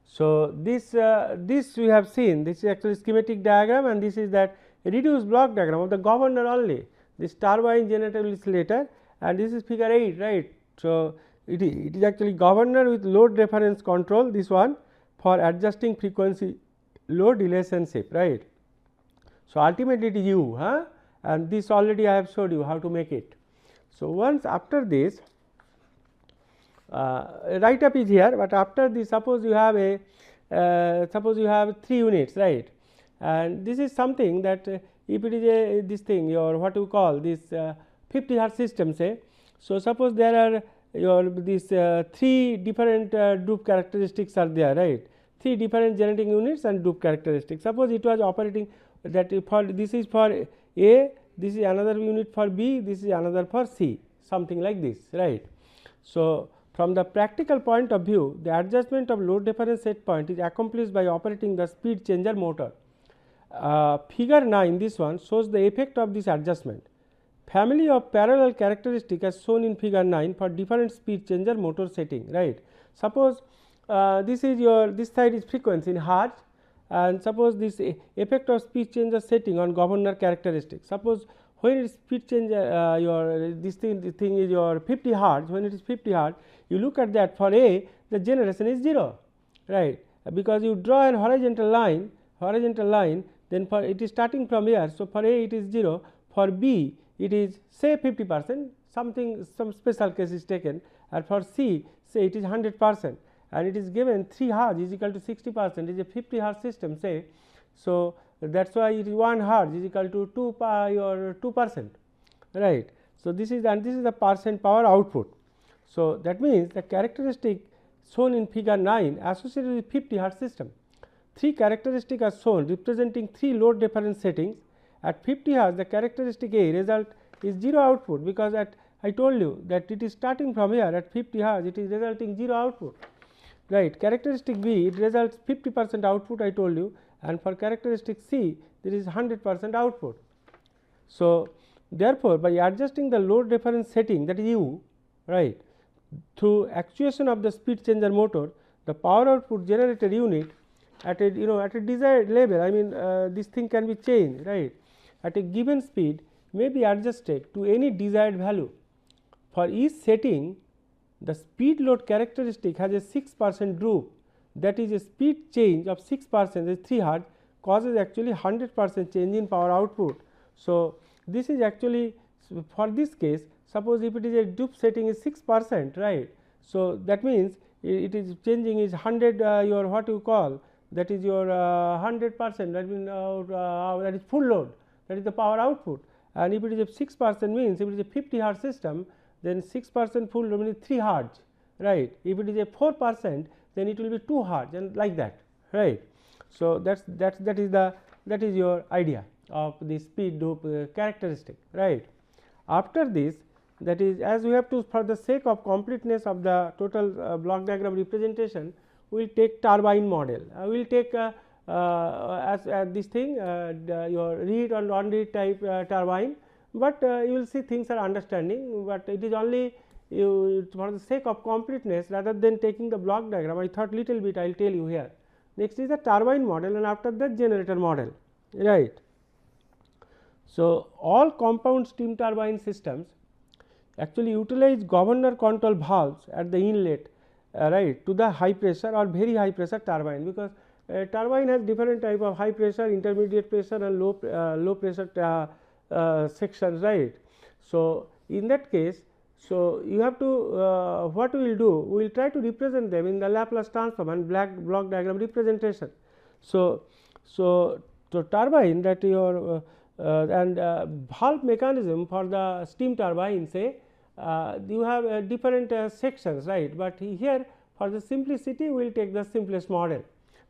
So, this we have seen, this is actually schematic diagram, and this is that reduced block diagram of the governor only. This turbine generator will see later, and this is figure 8, right. So, it is actually governor with load reference control, this one for adjusting frequency load relationship, right. So, ultimately it is U, and this already I have showed you how to make it. So, once after this write up is here, but after this suppose you have a suppose you have 3 units, right, and this is something that if it is a this thing your what you call this 50 hertz system say. So, suppose there are your this 3 different droop characteristics are there, right, 3 different generating units and droop characteristics. Suppose it was operating that for this is for A, this is another unit for B, this is another for C, something like this, right. So, from the practical point of view, the adjustment of load reference set point is accomplished by operating the speed changer motor. Figure 9, this one shows the effect of this adjustment. Family of parallel characteristic as shown in figure 9 for different speed changer motor setting, right. Suppose this is your this side is frequency in hertz, and suppose this effect of speed changer setting on governor characteristic. Suppose when it is speed changer your this thing is your 50 hertz, when it is 50 hertz, you look at that for A the generation is 0, right, because you draw an horizontal line, then for it is starting from here. So, for A it is 0, for B it is say 50%, something some special case is taken, and for C say it is 100%, and it is given 3 hertz is equal to 60%, is a 50 hertz system say. So, that is why it is 1 hertz is equal to 2%, right. So, this is the percent power output. So, that means the characteristic shown in figure 9 associated with 50 hertz system. 3 characteristics are shown representing 3 load reference settings. At 50 hertz the characteristic A result is 0 output, because at I told you that it is starting from here at 50 hertz it is resulting 0 output, right. Characteristic B it results 50% output I told you, and for characteristic C there is 100% output. So, therefore, by adjusting the load reference setting, that is U, right, through actuation of the speed changer motor, the power output generated unit at a at a desired level, I mean this thing can be changed, right, at a given speed may be adjusted to any desired value. For each setting the speed load characteristic has a 6% droop, that is a speed change of 6% is 3 hertz causes actually 100% change in power output. So, this is actually for this case, suppose if it is a droop setting is 6%, right. So, that means it is changing is 100 your what you call that is your 100%, that means that is full load, that is the power output, and if it is a 6% means if it is a 50 hertz system, then 6% full load means 3 hertz, right. If it is a 4%, then it will be 2 hertz and like that, right. So, that is your idea of the speed loop characteristic, right. After this, that is as we have to, for the sake of completeness of the total block diagram representation, we will take turbine model. We will take as this thing your read or non-read type turbine, but you will see things are understanding, but it is only you for the sake of completeness rather than taking the block diagram, I thought little bit I will tell you here. Next is the turbine model, and after that generator model, right. So, all compound steam turbine systems actually utilize governor control valves at the inlet, right, to the high pressure or very high pressure turbine, because turbine has different type of high pressure, intermediate pressure and low pressure sections, right. So, in that case, so you have to what we will do, we will try to represent them in the Laplace transform and block diagram representation. So, turbine that your and valve mechanism for the steam turbine say you have different sections, right, but here for the simplicity we will take the simplest model,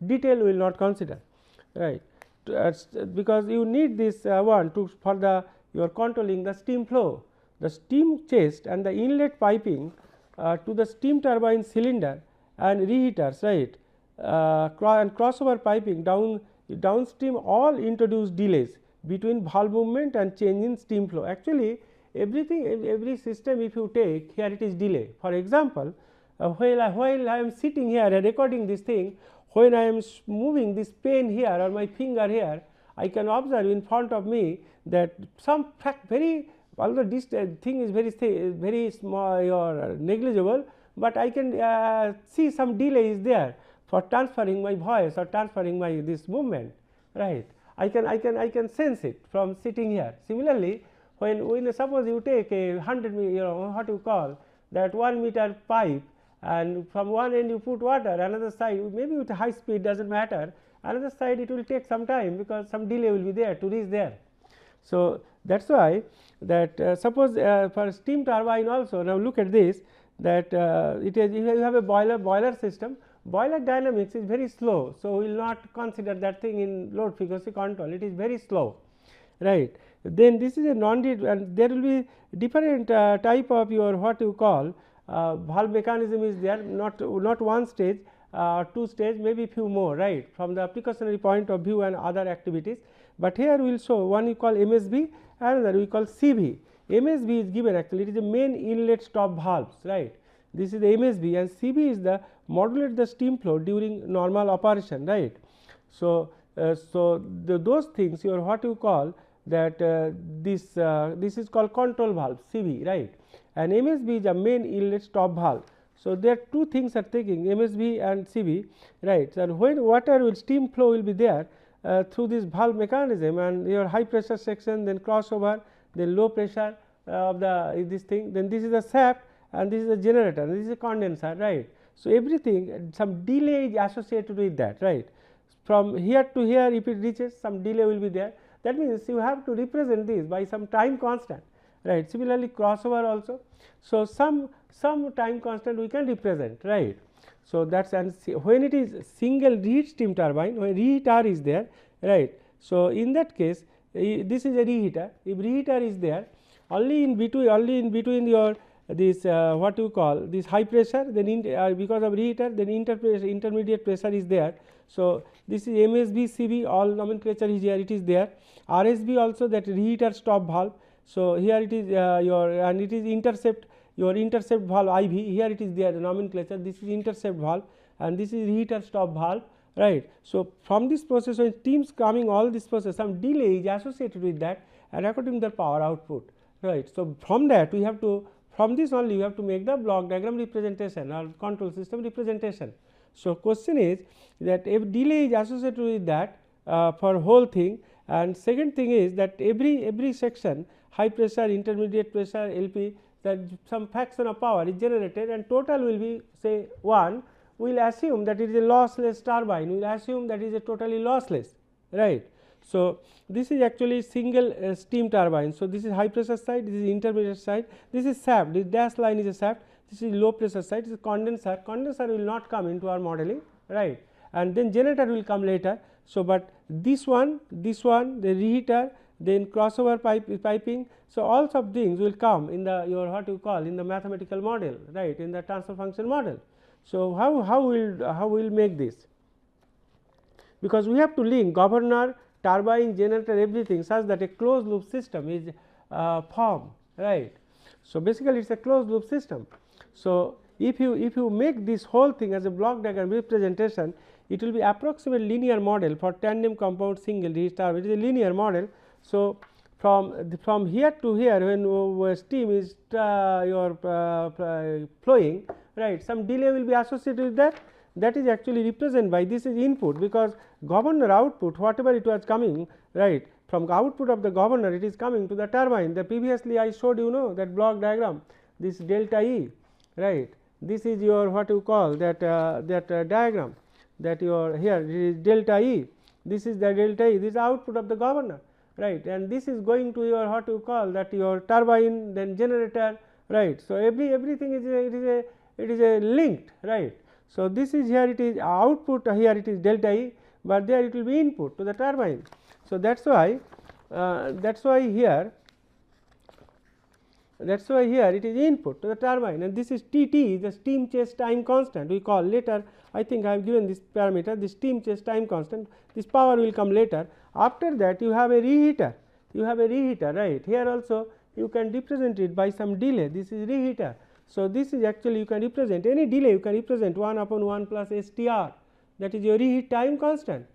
detail we will not consider, right, because you need this one to for the your controlling the steam flow. The steam chest and the inlet piping to the steam turbine cylinder and reheaters, right, and crossover piping downstream all introduce delays between valve movement and change in steam flow. Actually, every system if you take here it is delay. For example, while I am sitting here recording this thing, when I am moving this pen here or my finger here, I can observe in front of me that some very, although this thing is very small or negligible, but I can see some delay is there for transferring my voice or transferring my this movement, right. I can sense it from sitting here. Similarly, when suppose you take a 100 what you call that 1 meter pipe, and from one end you put water, another side maybe with high speed does not matter, another side it will take some time because some delay will be there to reach there. So, that is why that suppose for steam turbine also, now look at this, that it is, if you have a boiler system, boiler dynamics is very slow. So, we will not consider that thing in load frequency control, it is very slow, right. Then this is a and there will be different type of your what you call valve mechanism is there, not one stage, 2 stage, maybe few more, right, from the precautionary point of view and other activities. But here we will show one we call MSB, another we call CV. MSB is given, actually it is the main inlet stop valves, right. This is the MSB, and CV is the modulate the steam flow during normal operation, right. So, those things your what you call that this is called control valve CV, right, and MSB is a main inlet stop valve. So, there two things are taking MSB and CV, right. So, when water will steam flow will be there through this valve mechanism, and your high pressure section, then crossover, then low pressure of the this thing, then this is a shaft and this is a generator, this is a condenser, right. So, everything some delay is associated with that, right. From here to here, if it reaches, some delay will be there. That means, you have to represent this by some time constant, right. Similarly, crossover also. So, some time constant we can represent, right. So, that is, and when it is single reheat steam turbine, when reheater is there, right. So, in that case this is a reheater, if reheater is there, only in between your this what you call this high pressure, then because of reheater, then intermediate pressure is there. So, this is MSB, CV, all nomenclature is here, it is there. RSB also, that reheater stop valve. So, here it is your, and it is intercept valve IV, here it is there the nomenclature, this is intercept valve and this is reheater stop valve, right. So, from this process, when steams coming, all this process, some delay is associated with that, and according to the power output, right. So, from that we have to, from this only you have to make the block diagram representation or control system representation. So, question is that if delay is associated with that for whole thing, and second thing is that every section, high pressure, intermediate pressure, LP, that some fraction of power is generated and total will be say 1, we will assume that it is a lossless turbine, we will assume that it is a totally lossless, right. So, this is actually single steam turbine. So, this is high pressure side, this is intermediate side, this is shaft, this dash line is a shaft, this is low pressure side, this is condenser. Condenser will not come into our modeling, right, and then generator will come later. So, but this one, the reheater, then crossover piping. So, all of things will come in the your what you call in the mathematical model, right, in the transfer function model. So, how will make this, because we have to link governor, turbine, generator, everything such that a closed loop system is formed, right. So, basically it is a closed loop system. So, if you make this whole thing as a block diagram representation, it will be approximate linear model for tandem compound single reheat turbine. It is a linear model. So, from here to here, when steam is flowing, right, some delay will be associated with that. That is actually represented by this is input, because governor output whatever it was coming, right, from output of the governor it is coming to the turbine. The previously I showed that block diagram, this delta E, right. This is your what you call that diagram, that your here it is delta E, this is the delta E, this is output of the governor, right, and this is going to your what you call that your turbine, then generator, right. So, everything is it is a linked, right. So, this is here it is output, here it is delta E, but there it will be input to the turbine. So, that is why here it is input to the turbine, and this is TT, the steam chase time constant, we call later. I think I have given this parameter, the steam chase time constant, this power will come later. After that you have a reheater, right. Here also you can represent it by some delay, this is reheater. So, this is actually you can represent any delay, you can represent 1 upon 1 plus STR, that is your reheat time constant,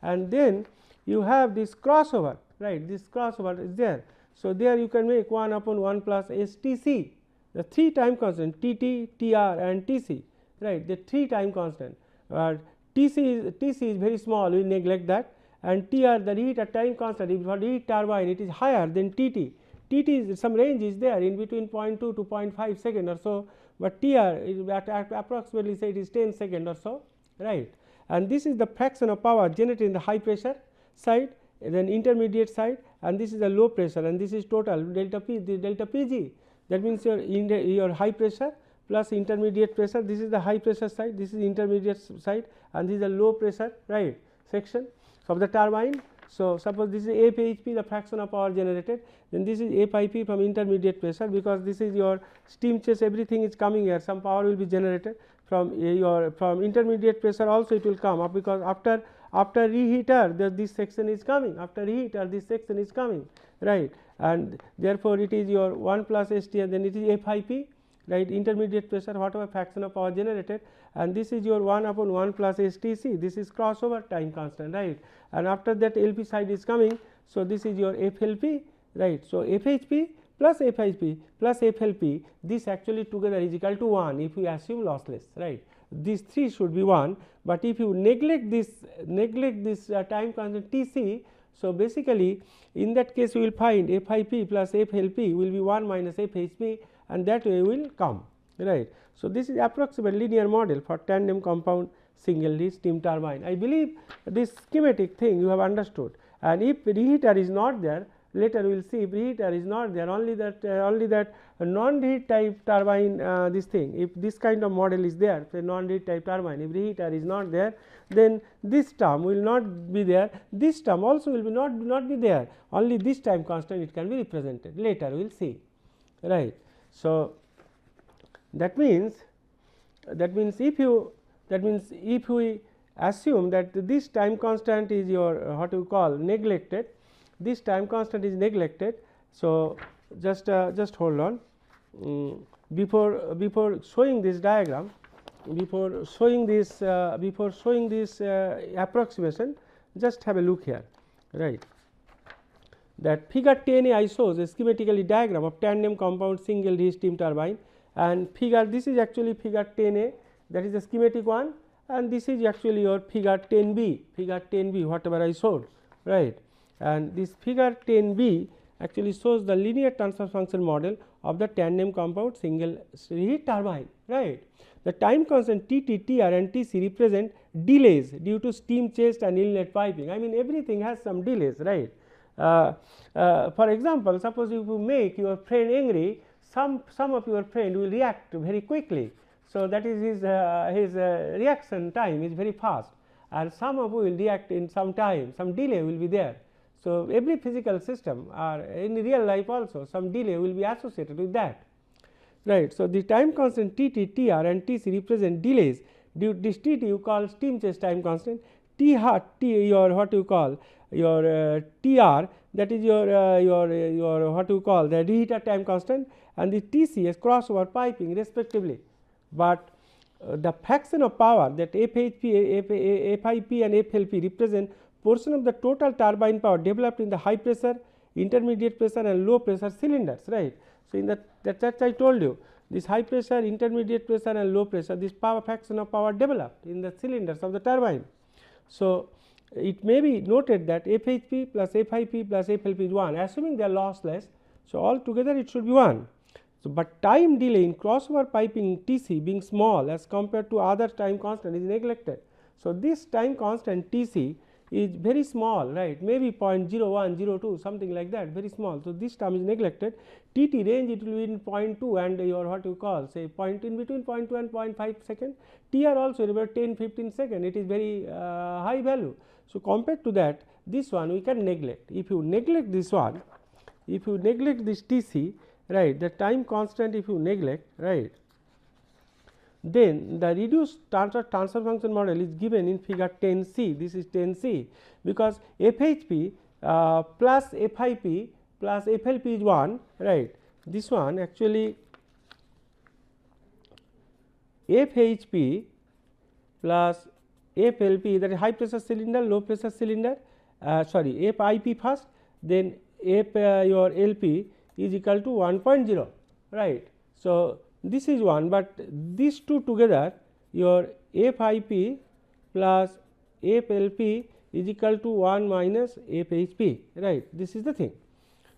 and then you have this crossover, right, this crossover is there. So, there you can make 1 upon 1 plus STC, the 3 time constant TT, TR and TC, right, the 3 time constant. TC is very small, we neglect that, and TR the reheat at time constant, if for reheat turbine it is higher than TT. TT is some range is there in between 0.2 to 0.5 second or so, but TR is at approximately say it is 10 second or so, right. And this is the fraction of power generated in the high pressure side, then intermediate side, and this is the low pressure, and this is total delta P, this delta Pg, that means your high pressure plus intermediate pressure, this is the high pressure side, this is intermediate side, and this is the low pressure, right, section of the turbine. So, suppose this is FHP, the fraction of power generated, then this is FIP from intermediate pressure, because this is your steam chase, everything is coming here, some power will be generated from from intermediate pressure also it will come up, because after reheater this section is coming, after reheater this section is coming, right, and therefore it is your 1 plus ST, and then it is FIP, right, intermediate pressure whatever fraction of power generated, and this is your 1 upon 1 plus STC, this is crossover time constant, right, and after that LP side is coming. So, this is your FLP, right. So, FHP plus FHP plus FLP, this actually together is equal to 1 if we assume lossless, right. These 3 should be 1, but if you neglect this time constant TC, so basically in that case we will find FIP plus FLP will be 1 minus FHP, and that way will come, right. So, this is approximate linear model for tandem compound single reheat steam turbine. I believe this schematic thing you have understood, and if reheater is not there, later we will see if reheater is not there, only that non reheat type turbine, this thing, if this kind of model is there, say non reheat type turbine, if reheater is not there, then this term will not be there, this term also will be not be there, only this time constant it can be represented, later we will see, right. So, that means if we assume that this time constant is your what you call neglected, this time constant is neglected. So, just hold on, before showing this diagram, before showing this approximation, just have a look here, right. That figure 10a I shows a schematically diagram of tandem compound single reheat steam turbine, and figure, this is actually figure 10a, that is the schematic one, and this is actually your figure 10b, whatever I showed, right. And this figure 10b actually shows the linear transfer function model of the tandem compound single reheat turbine, right. The time constant TT, TR and TC represent delays due to steam chest and inlet piping. I mean everything has some delays, right. For example, suppose if you make your friend angry, some of your friend will react very quickly. So, that is his reaction time is very fast, and some of you will react in some time, some delay will be there. So, every physical system or in real life also some delay will be associated with that, right. So, the time constant TT, TR and TC represent delays due to this TT you call steam chase time constant, your what you call your TR, that is your what you call the reheater time constant, and the TC is crossover piping respectively. But the fraction of power that FHP, FIP and FLP represent portion of the total turbine power developed in the high pressure, intermediate pressure and low pressure cylinders, right. So, in that I told you this high pressure, intermediate pressure and low pressure, this power fraction of power developed in the cylinders of the turbine. So, it may be noted that FHP plus FIP plus FLP is 1, assuming they are lossless. So, altogether it should be 1. So, but time delay in crossover piping TC being small as compared to other time constant is neglected. So, this time constant TC is very small, right, maybe 0.01, 02 something like that, very small. So, this term is neglected. TT range it will be in 0.2 and your what you call say point in between 0.2 and 0.5 second. TR also about 10-15 second, it is very high value. So, compared to that, this one we can neglect. If you neglect this one, if you neglect this TC, right, the time constant if you neglect, right, then the reduced transfer function model is given in figure 10c. This is 10c, because FHP plus FIP plus FLP is 1, right. This one actually FHP plus FLP, that is high pressure cylinder, low pressure cylinder, sorry, FIP first, then your LP is equal to 1.0, right. So, this is 1, but these two together, your FIP plus FLP is equal to 1 minus FHP, right. This is the thing.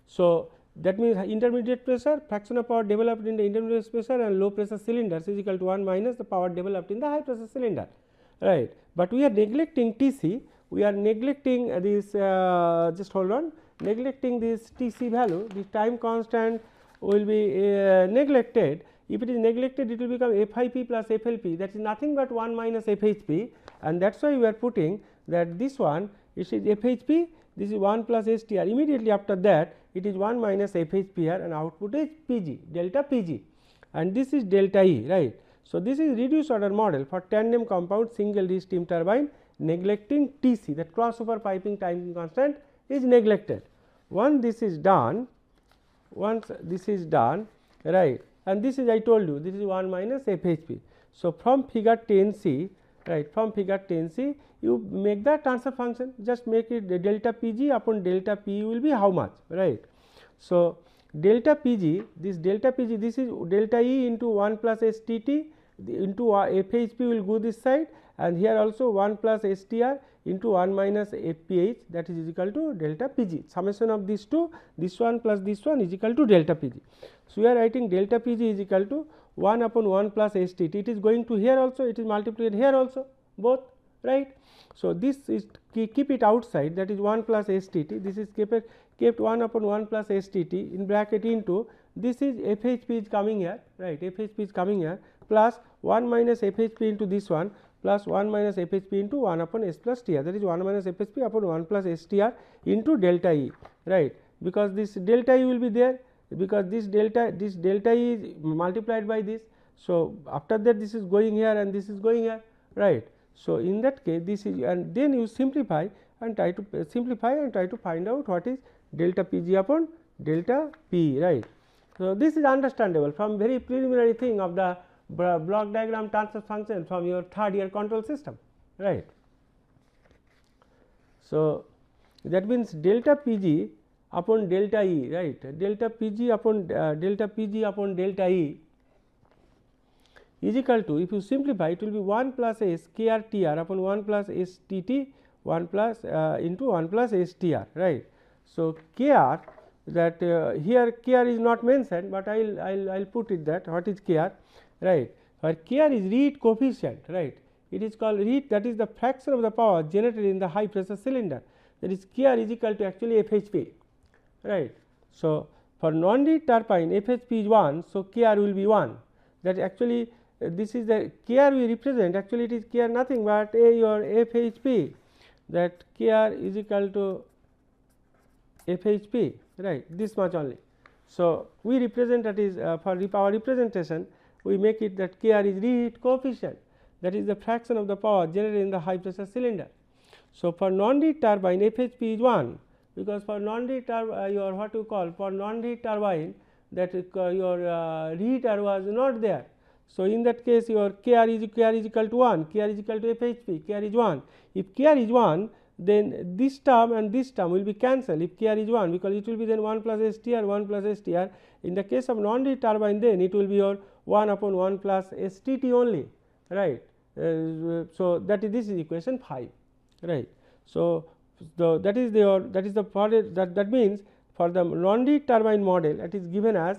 So, that means intermediate pressure, fraction of power developed in the intermediate pressure and low pressure cylinders is equal to 1 minus the power developed in the high pressure cylinder, right. But we are neglecting TC, we are neglecting this, just hold on, neglecting this TC value, the time constant will be neglected. If it is neglected, it will become FIP plus FLP, that is nothing but 1 minus FHP, and that is why we are putting that this one is FHP, this is 1 plus STR. Immediately after that, it is 1 minus FHP here, and output is PG, delta PG, and this is delta E, right. So, this is reduced order model for tandem compound single reach steam turbine, neglecting TC, that crossover piping time constant is neglected. Once this is done, right, and this is I told you, this is 1 minus FHP. So, from figure 10C, right, from figure 10C, you make the transfer function, just make it delta PG upon delta P will be how much, right. So, delta PG, this is delta E into 1 plus STT into FHP will go this side, and here also 1 plus STR into 1 minus FPH, that is equal to delta PG. Summation of these two, this one plus this one is equal to delta PG. So, we are writing delta PG is equal to 1 upon 1 plus STT, it is going to here also, it is multiplied here also, both, right. So, this is keep it outside, that is 1 plus STT, this is kept 1 upon 1 plus STT in bracket into, this is FHP is coming here, right, FHP is coming here, plus 1 minus FHP into this one, plus 1 minus FHP into 1 upon S plus TR, that is 1 minus FHP upon 1 plus STR into delta E, right, because this delta E will be there, because this delta E is multiplied by this. So, after that this is going here and this is going here, right. So, in that case this is, and then you simplify and try to find out what is delta PG upon delta P, right. So, this is understandable from very preliminary thing of the block diagram transfer function from your third year control system, right. So, that means delta PG upon delta E, right, delta PG upon delta E is equal to, if you simplify, it will be 1 plus S KRTR upon 1 plus STT 1 plus into 1 plus STR, right. So, KR, that here KR is not mentioned, but I'll put it that what is KR, right, where KR is reheat coefficient, right, it is called reheat, that is the fraction of the power generated in the high pressure cylinder, that is KR is equal to actually FHP, right. So, for non-reheat turbine FHP is 1, so KR will be 1, that actually this is the KR we represent, actually it is KR nothing but your FHP, that KR is equal to FHP, right, this much only. So, we represent, that is for our representation we make it that KR is reheat coefficient, that is the fraction of the power generated in the high pressure cylinder. So, for non-reheat turbine FHP is 1, because for non-reheat your what you call for non-reheat turbine, that your reheater was not there. So, in that case your KR is equal to 1, KR is equal to FHP, KR is 1. If KR is 1, then this term and this term will be cancelled if KR is 1, because it will be then 1 plus STR 1 plus STR. In the case of non-reheat turbine, then it will be your 1 upon 1 plus STT only, right. So, that is, this is equation 5, right. So, that is the that means for the non-reheat turbine model, it is given as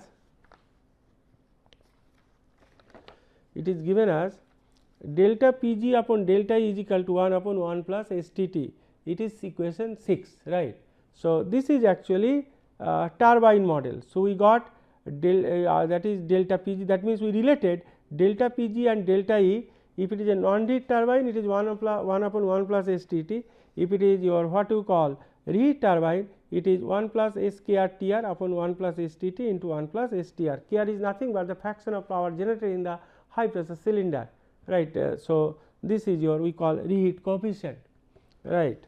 delta PG upon delta E is equal to 1 upon 1 plus STT, it is equation 6, right. So, this is actually turbine model. So, we got that is delta PG, that means we related delta PG and delta E. If it is a non-reheat turbine, it is 1 upon 1 plus STT. If it is your what you call reheat turbine, it is 1 plus SKRTR upon 1 plus STT into 1 plus STR. KR is nothing but the fraction of power generated in the high pressure cylinder, right. So, this is your we call reheat coefficient, right.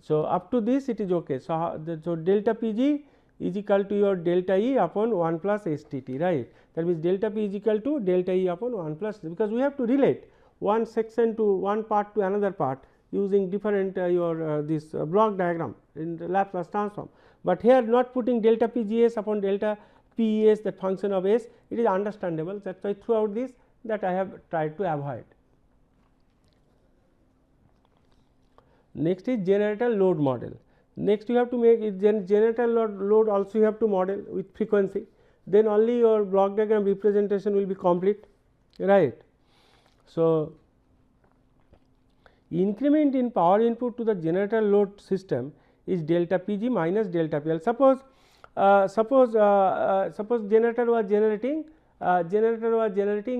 So, up to this it is okay. So, so delta PG is equal to your delta E upon 1 plus STT, right. That means, delta P is equal to delta E upon 1 plus, because we have to relate one section to one part to another part using different this block diagram in the Laplace transform, but here not putting delta PGS upon delta PES, that function of S, it is understandable. That is why throughout this that I have tried to avoid. Next is generator load model. Next you have to make it generator load also you have to model with frequency, then only your block diagram representation will be complete, right. So, increment in power input to the generator load system is delta Pg minus delta PL. Suppose generator was generating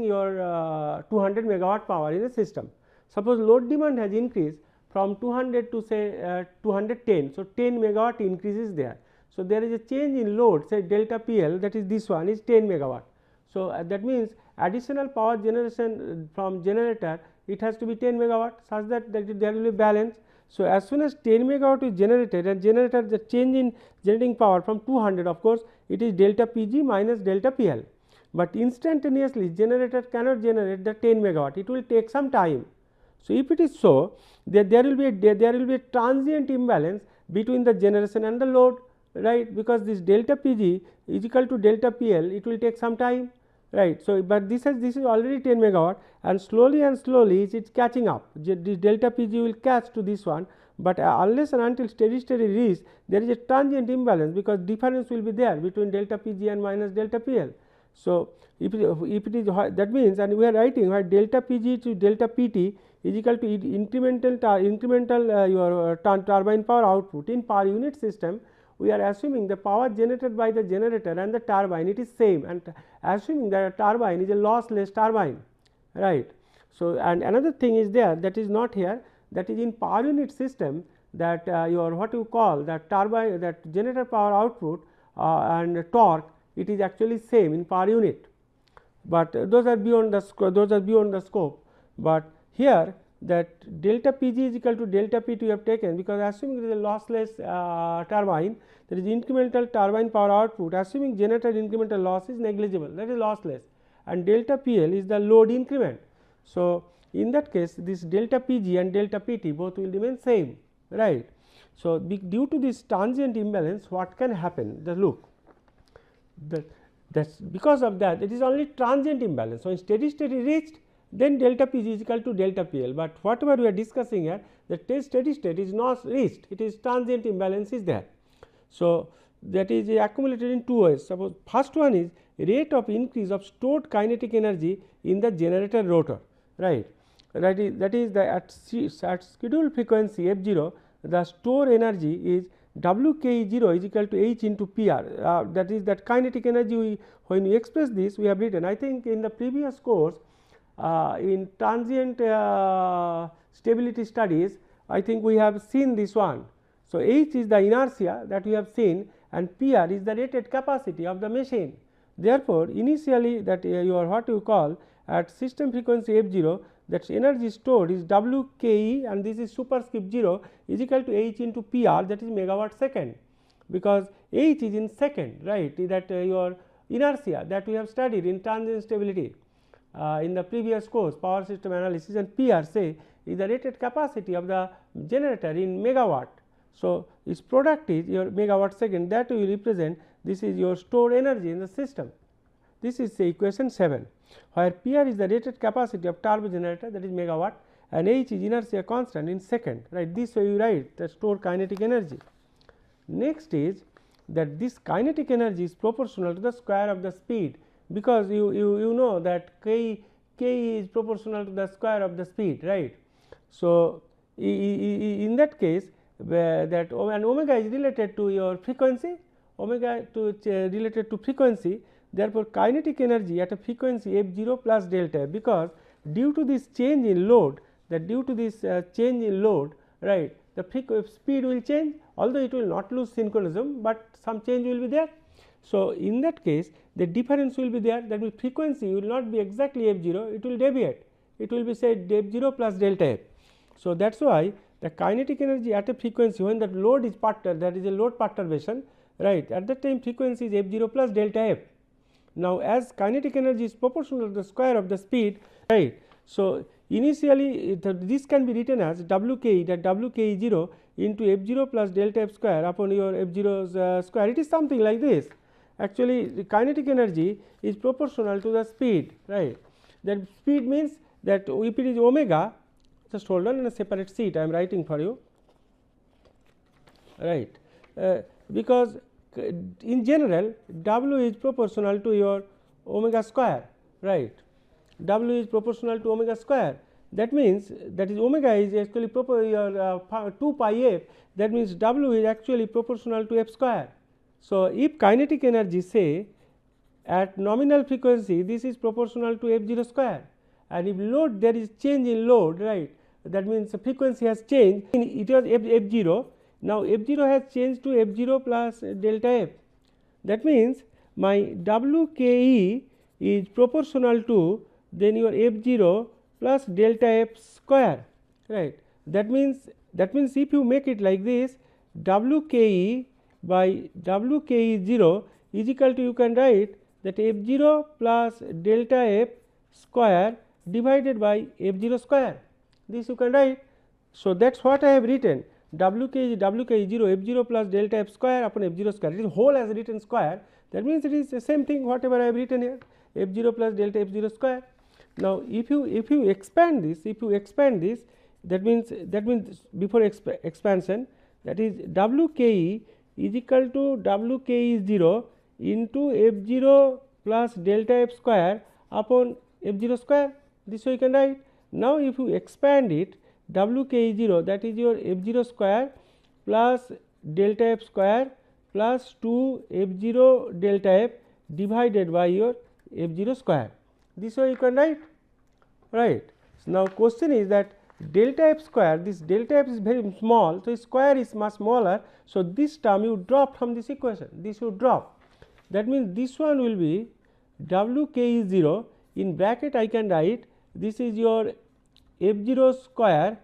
your 200 megawatt power in a system. Suppose load demand has increased from 200 to say 210. So, 10 megawatt increases there. So, there is a change in load, say delta PL, that is this one is 10 megawatt. So, that means additional power generation from generator, it has to be 10 megawatt, such that there will be balance. So, as soon as 10 megawatt is generated and generator, the change in generating power from 200, of course, it is delta Pg minus delta PL, but instantaneously generator cannot generate the 10 megawatt, it will take some time. So, if it is so, there will be a transient imbalance between the generation and the load, right, because this delta Pg is equal to delta PL, it will take some time, right. So, but this is already 10 megawatt, and slowly it is catching up, this delta Pg will catch to this one, but unless and until steady state is reached, there is a transient imbalance, because difference will be there between delta Pg and minus delta PL. So, if it is that means, and we are writing where delta Pg to delta Pt is equal to incremental your turbine power output in per unit system. We are assuming the power generated by the generator and the turbine, it is same, and assuming that a turbine is a lossless turbine, right. So, and another thing is there that is not here, that is in per unit system, that your what you call that turbine, that generator power output and torque, it is actually same in per unit, but those are beyond the scope. But here that delta Pg is equal to delta Pt we have taken, because assuming it is a lossless turbine, there is incremental turbine power output, assuming generator incremental loss is negligible, that is lossless, and delta PL is the load increment. So, in that case this delta Pg and delta Pt both will remain same, right. So, due to this transient imbalance, what can happen? The look, that's because of that, it is only transient imbalance. So, in steady state is reached, then delta Pg is equal to delta PL, but whatever we are discussing here, the steady state is not reached, it is transient imbalance is there. So, that is accumulated in two ways. Suppose first one is rate of increase of stored kinetic energy in the generator rotor, right. That is the at scheduled frequency f0, the stored energy is Wke0 is equal to H into PR, that is that kinetic energy. When we express this, we have written, I think in the previous course in transient stability studies, I think we have seen this one. So, H is the inertia that we have seen, and PR is the rated capacity of the machine. Therefore, initially that your what you call at system frequency f0, that energy stored is Wke, and this is superscript 0 is equal to H into PR, that is megawatt second, because H is in second, right, that your inertia that we have studied in transient stability in the previous course power system analysis, and PR say is the rated capacity of the generator in megawatt. So, its product is your megawatt second, that will represent, this is your stored energy in the system. This is say equation 7, where PR is the rated capacity of turbo generator, that is megawatt, and H is inertia constant in second, right. This way you write the stored kinetic energy. Next is that this kinetic energy is proportional to the square of the speed, because you know that k is proportional to the square of the speed, right. So, in that case that and omega is related to your frequency, omega related to frequency. Therefore, kinetic energy at a frequency f0 plus delta, because due to this change in load, right, the speed will change, although it will not lose synchronism, but some change will be there. So, in that case the difference will be there, that means frequency will not be exactly f0, it will deviate, it will be say f0 plus delta f. So, that is why the kinetic energy at a frequency, when that load is perturbed, that is a load perturbation, right, at that time frequency is f0 plus delta f. Now, as kinetic energy is proportional to the square of the speed, right. So, initially this can be written as Wke, that Wke 0 into f0 plus delta f square upon your f0's square. It is something like this. Actually, the kinetic energy is proportional to the speed, right. That speed means that if it is omega, just hold on in a separate sheet, I am writing for you, right, because in general W is proportional to your omega square, right. W is proportional to omega square. That means that is omega is actually your 2 pi f, that means W is actually proportional to f square. So, if kinetic energy say at nominal frequency, this is proportional to f 0 square, and if load, there is change in load, right, that means the frequency has changed. It was f 0, now f 0 has changed to f 0 plus delta f. That means my Wke is proportional to then your f 0 plus delta f square, right. That means if you make it like this, Wke by Wke 0 is equal to, you can write that f 0 plus delta f square divided by f 0 square, this you can write. So, that is what I have written, Wke is Wke 0 f 0 plus delta f square upon f 0 square. It is whole as written square, that means it is the same thing whatever I have written here, f 0 plus delta f 0 square. Now, if you expand this, that means before expansion, that is Wke is equal to Wke 0 into f 0 plus delta f square upon f 0 square, this way you can write. Now, if you expand it, Wke 0, that is your f 0 square plus delta f square plus 2 f 0 delta f divided by your f 0 square, this way you can write, right. So, now question is that delta f square, this delta f is very small, so square is much smaller. So, this term you drop from this equation, this you drop, that means this one will be Wke is 0, in bracket I can write this is your f 0 square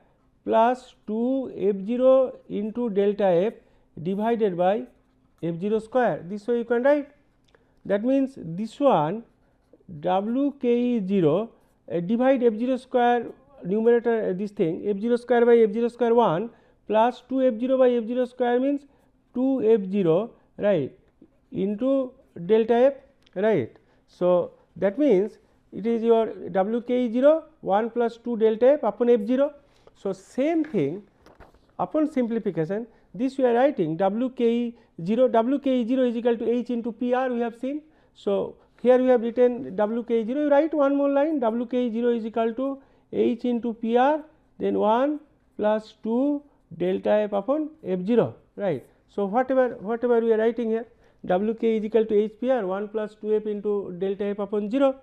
plus 2 f 0 into delta f divided by f 0 square, this way you can write. That means this one Wke is 0, divide f 0 square numerator this thing, f 0 square by f 0 square 1 plus 2 f 0 by f 0 square means 2 f 0, right, into delta f, right. So, that means it is your Wke is 0 1 plus 2 delta f upon f 0. So, same thing upon simplification, this we are writing Wke 0, Wke 0 is equal to h into Pr, we have seen. So, here we have written Wke 0, you write one more line, Wke 0 is equal to h into Pr, then 1 plus 2 delta f upon f 0, right. So, whatever we are writing here, Wke is equal to h Pr 1 plus 2 f into delta f upon 0,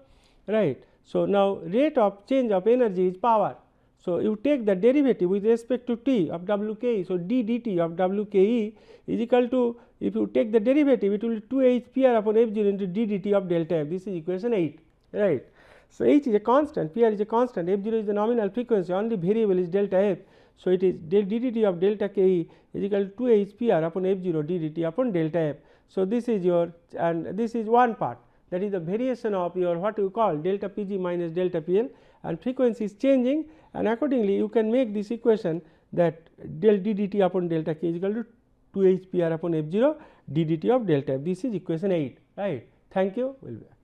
right. So, now rate of change of energy is power. So, you take the derivative with respect to t of Wke. So, d dt of Wke is equal to, if you take the derivative, it will be 2 h Pr upon f 0 into d dt of delta f, this is equation 8, right. So, h is a constant, Pr is a constant, f 0 is the nominal frequency, only variable is delta f. So, it is d dt of delta Ke is equal to 2 h Pr upon f 0 d dt upon delta f. So, this is your, and this is one part, that is the variation of your what you call delta Pg minus delta Pl, and frequency is changing, and accordingly you can make this equation that del d dt upon delta K is equal to 2 h Pr upon f 0 d dt of delta f. This is equation 8, right. Thank you, we will be back.